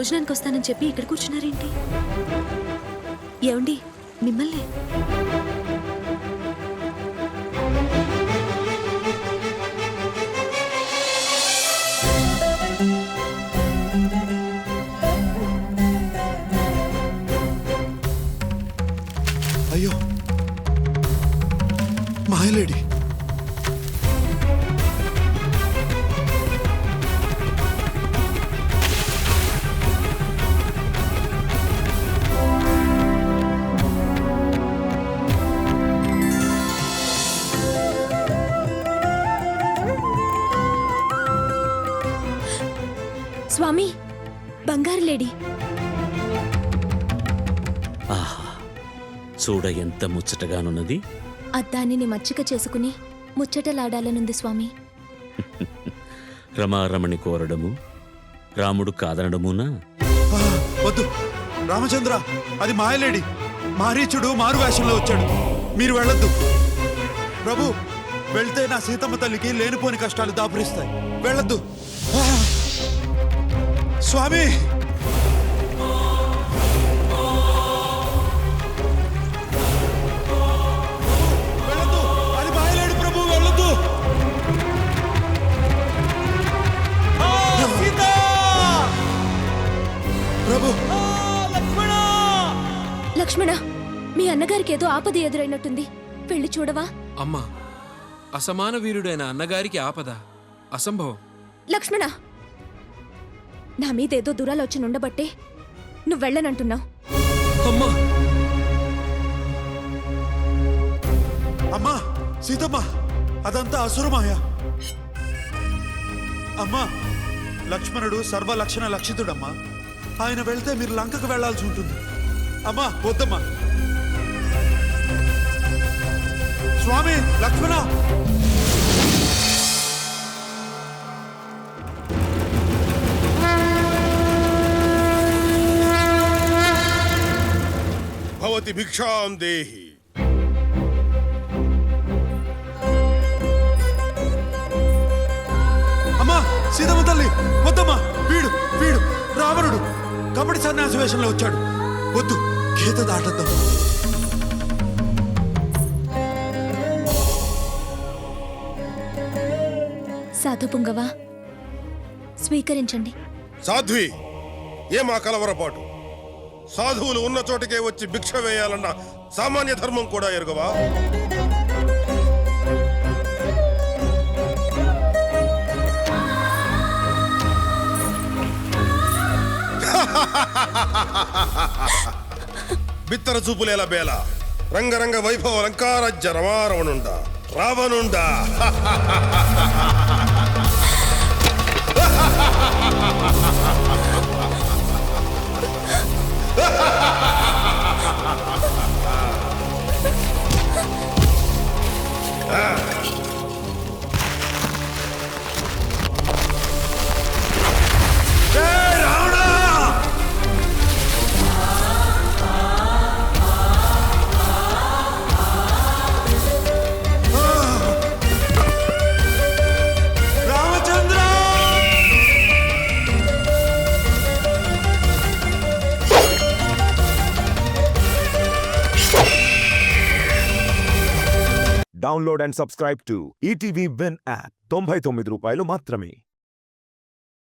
భోజనానికి వస్తానని చెప్పి ఇక్కడ కూర్చున్నారేంటి? ఏమండి, మిమ్మల్ని అయ్యో మాయలేడి. స్వామి, బంగారు లేడీ. ఆహా, చూడ ఎంత ముచ్చటగానున్నది. అద్దానిని మచ్చిక చేసుకుని ముచ్చటలాడాలనుంది స్వామి. రమారమణి కోరడము రాముడు కాదనడమునా? వద్దు రామచంద్ర, అది మాయలేడి. మారీచుడు మారు వేషంలో వచ్చాడు. మీరు వెళ్ళొద్దు ప్రభు. వెళ్తే నా సీతమ్మ తల్లికి లేనిపోని కష్టాలు దాపురిస్తాయి. వెళ్ళొద్దు స్వామి. వెళ్ళొద్దు, అది మాయలేడు ప్రభు. వెళ్ళొద్దు. ప్రభు. లక్ష్మణ, మీ అన్నగారికి ఏదో ఆపద ఎదురైనట్టుంది. వెళ్ళి చూడవా? అమ్మా, అసమాన వీరుడైన అన్నగారికి ఆపద అసంభవం. లక్ష్మణ, నా మీదేదో దురాలోచన ఉండబట్టే నువ్వు వెళ్ళనంటున్నావు. అమ్మా, అమ్మా సీతమ్మ, అదంతా అసురమాయ. అమ్మా, లక్ష్మణుడు సర్వలక్షణ లక్షితుడమ్మా. ఆయన వెళ్తే మీరు లంకకు వెళ్లాల్సి ఉంటుంది. అమ్మా వద్దమ్మా. స్వామి, లక్ష్మణ. భవతి భిక్షాం దేహి. అమ్మా సీతమ్మ తల్లి, వద్దమ్మా. వీడు వీడు రావణుడు కపటి సన్యాసి వేషంలో వచ్చాడు. వద్దు, గీత దాటద్దాం. సాధు పుంగవా, స్వీకరించండి. సాధ్వి, ఏమా కలవరపాటు? సాధువులు ఉన్న చోటకే వచ్చి భిక్ష వేయాలన్న సామాన్య ధర్మం కూడా ఎరుగవా? బిత్తర చూపులేల బేల, రంగరంగ వైభవ లంకారాజ్య రమారవణుండా రావణుండా. Download and subscribe to ETV Win app. ₹99 మాత్రమే.